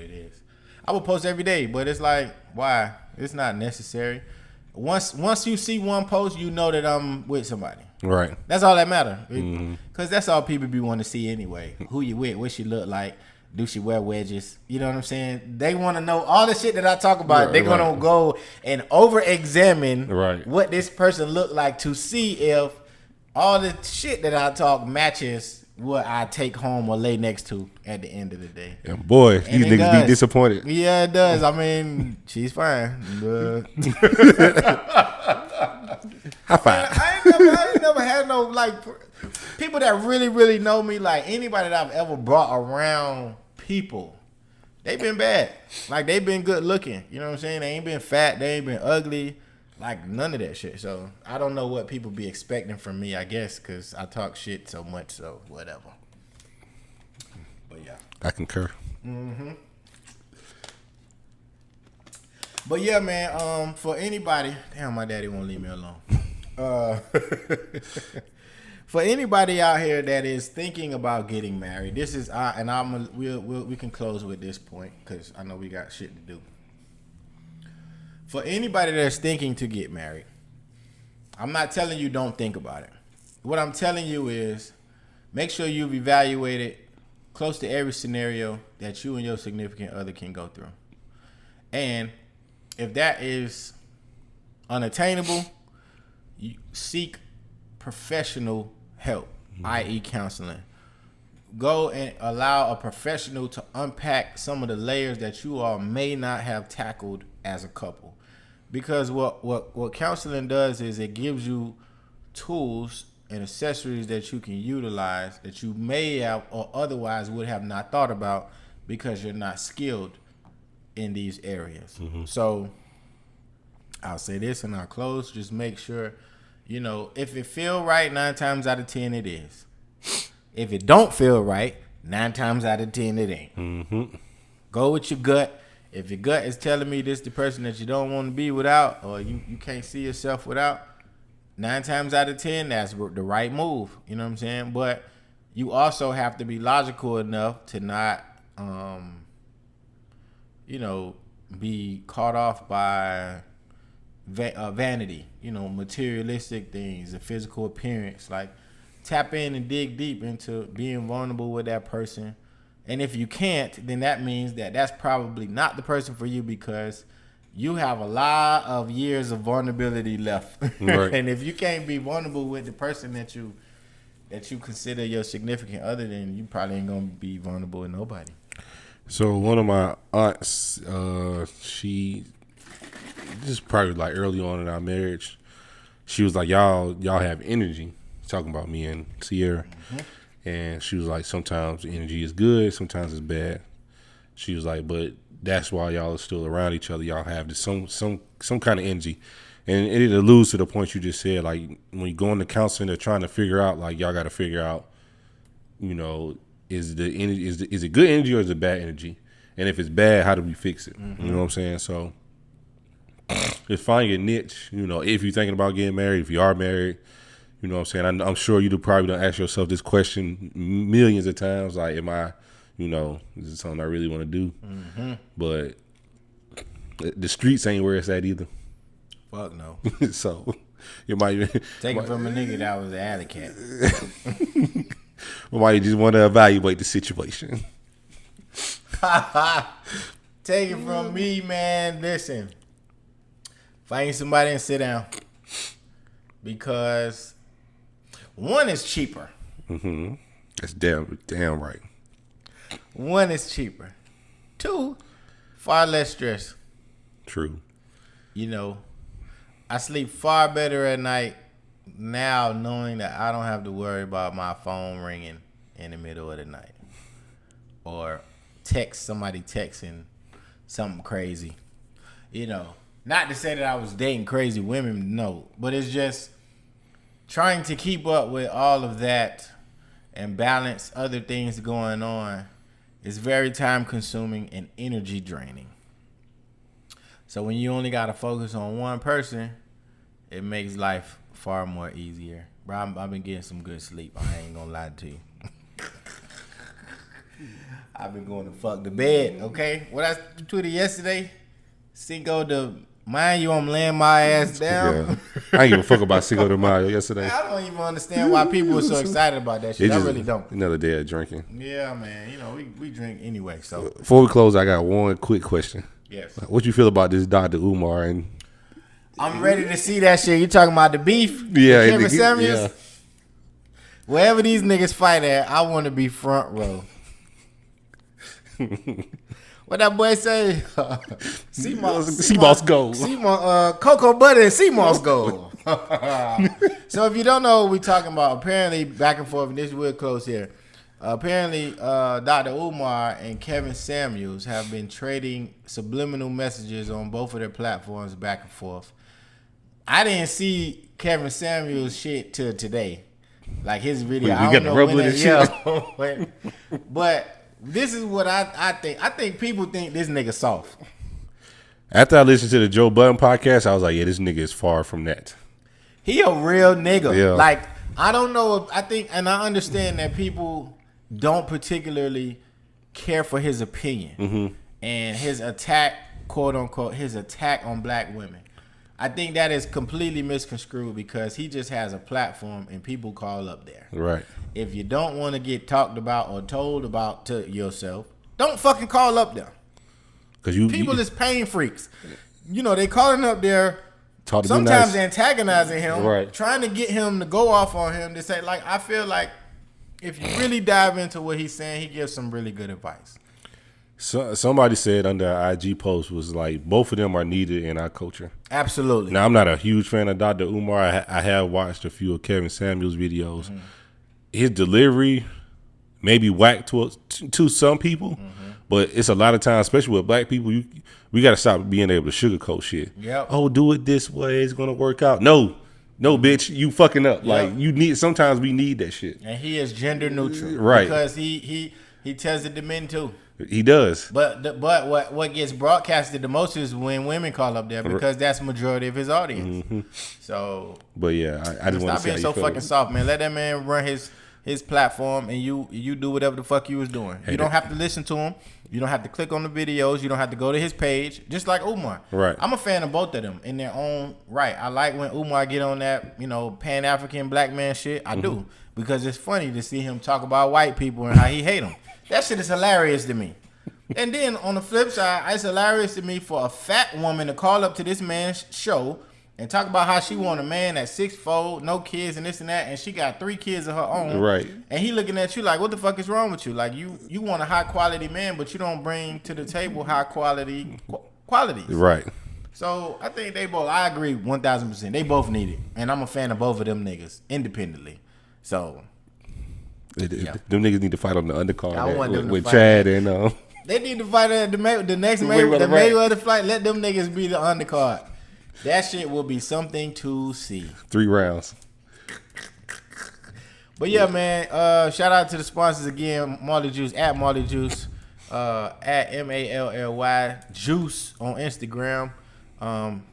it is. I would post every day, but it's like, why? It's not necessary. Once you see one post, you know that I'm with somebody. Right. That's all that matters. Because that's all people be wanting to see anyway. Who you with? What she look like? Do she wear wedges? You know what I'm saying? They want to know all the shit that I talk about. They're going to go and over-examine what this person look like to see if all the shit that I talk matches what I take home or lay next to at the end of the day. And boy, these niggas be disappointed. Yeah, it does. I mean, she's fine. High five. I ain't never had no, like, people that really, really know me, like, anybody that I've ever brought around people, they been bad. Like, they been good looking. You know what I'm saying? They ain't been fat. They ain't been ugly. Like, none of that shit. So, I don't know what people be expecting from me, I guess, because I talk shit so much, so whatever. But, yeah. I concur. But, yeah, man, for anybody... Damn, my daddy won't leave me alone. For anybody out here that is thinking about getting married, this is... we can close with this point, because I know we got shit to do. For anybody that's thinking to get married, I'm not telling you don't think about it. What I'm telling you is make sure you've evaluated close to every scenario that you and your significant other can go through. And if that is unattainable, you seek professional help, i.e. counseling. Go and allow a professional to unpack some of the layers that you all may not have tackled as a couple. Because what counseling does is it gives you tools and accessories that you can utilize that you may have or otherwise would have not thought about because you're not skilled in these areas. So I'll say this and I'll close. Just make sure, if it feel right, 9 times out of 10 it is. If it don't feel right, 9 times out of 10 it ain't. Go with your gut. If your gut is telling me this the person that you don't want to be without, or you can't see yourself without, 9 times out of 10, that's the right move. You know what I'm saying? But you also have to be logical enough to not, be caught off by vanity, materialistic things, the physical appearance. Like, tap in and dig deep into being vulnerable with that person. And if you can't, then that means that that's probably not the person for you because you have a lot of years of vulnerability left. Right. And if you can't be vulnerable with the person that you consider your significant other, then you probably ain't gonna be vulnerable with nobody. So one of my aunts, this is probably like early on in our marriage. She was like, y'all have energy. Talking about me and Sierra. And she was like, sometimes the energy is good, sometimes it's bad. She was like, but that's why y'all are still around each other. Y'all have this some kind of energy. And it alludes to the point you just said, like when you go into counseling, they're trying to figure out, like y'all got to figure out, is it good energy or is it bad energy? And if it's bad, how do we fix it? You know what I'm saying? So just find your niche, if you're thinking about getting married, if you are married. You know what I'm saying? I'm sure you probably don't ask yourself this question millions of times. Like, am I, is this something I really want to do? But the streets ain't where it's at either. Fuck no. So you might take it from a nigga that was an alley cat. Or might just want to evaluate the situation. Take it from me, man. Listen, find somebody and sit down because. One is cheaper. That's damn right. One is cheaper. 2, far less stress. True. I sleep far better at night now knowing that I don't have to worry about my phone ringing in the middle of the night. Or somebody texting something crazy. Not to say that I was dating crazy women, no. But it's just trying to keep up with all of that and balance other things going on is very time consuming and energy draining. So when you only got to focus on one person, it makes life far more easier. Bro, I've been getting some good sleep. I ain't gonna lie to you. I've been going to fuck the bed, okay? What I tweeted yesterday, Cinco de Mayo, I'm laying my ass down. Yeah. I ain't give a fuck about Cinco de Mayo yesterday. I don't even understand why people are so excited about that shit. I really don't. Another day of drinking. Yeah, man. We drink anyway. So before we close, I got one quick question. Yes. What you feel about this Dr. Umar? And I'm ready to see that shit. You talking about the beef? Yeah. Kevin Samuels? Yeah. Wherever these niggas fight at, I want to be front row. What that boy say? Sea moss gold. Cocoa butter and sea moss gold. So if you don't know what we're talking about, apparently back and forth, and this will close here. Apparently, Dr. Umar and Kevin Samuels have been trading subliminal messages on both of their platforms back and forth. I didn't see Kevin Samuels shit till today, like his video. I don't know when it, but this is what I think. I think people think this nigga soft. After I listened to the Joe Budden podcast, I was like, yeah, this nigga is far from that. He a real nigga. Yeah. Like, I don't know if I think, and I understand that people don't particularly care for his opinion and his attack, quote unquote, his attack on black women. I think that is completely misconstrued because he just has a platform and people call up there. Right. If you don't want to get talked about or told about to yourself, don't fucking call up there. People is pain freaks. They calling up there, sometimes antagonizing him, right, trying to get him to go off on him to say, like, I feel like if you really dive into what he's saying, he gives some really good advice. Somebody said under our IG post was like both of them are needed in our culture. Absolutely. Now I'm not a huge fan of Dr. Umar. I have watched a few of Kevin Samuels videos. Mm-hmm. His delivery may be whack to some people, but it's a lot of times, especially with black people, we got to stop being able to sugarcoat shit. Yep. Oh, do it this way, it's gonna work out. No, bitch, you fucking up. Like you need. Sometimes we need that shit. And he is gender neutral, Right? Because he tells it to men too. He does. But what gets broadcasted the most is when women call up there because that's the majority of his audience. Mm-hmm. So, But yeah, I just want to stop being so fucking soft, man. Let that man run his platform, and you do whatever the fuck you was doing. You don't have to listen to him. You don't have to click on the videos. You don't have to go to his page. Just like Umar. Right. I'm a fan of both of them in their own right. I like when Umar get on that, Pan-African black man shit. I do. Because it's funny to see him talk about white people and how he hate them. That shit is hilarious to me. And then on the flip side, it's hilarious to me for a fat woman to call up to this man's show and talk about how she want a man that's 6'4", no kids and this and that, and she got 3 kids of her own. Right. And he looking at you like, what the fuck is wrong with you? Like you want a high quality man, but you don't bring to the table high qualities. Right. So I think they both. I agree 1000%. They both need it, and I'm a fan of both of them niggas independently. So. Them niggas need to fight on the undercard with fight Chad and they need to fight at the next Mayweather Mayweather fight. Let them niggas be the undercard. That shit will be something to see. 3 rounds. But yeah, man. Shout out to the sponsors again. Marley Juice at Marley Juice, at MALLY Juice on Instagram.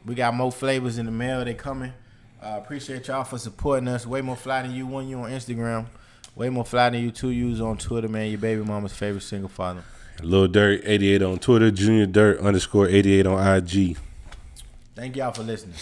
We got more flavors in the mail. They coming. Appreciate y'all for supporting us. Way more fly than you. 1 you on Instagram. Way more fly than you. 2 U's on Twitter, man. Your baby mama's favorite single father. Lil Dirt 88 on Twitter. Junior Dirt _88 on IG. Thank y'all for listening.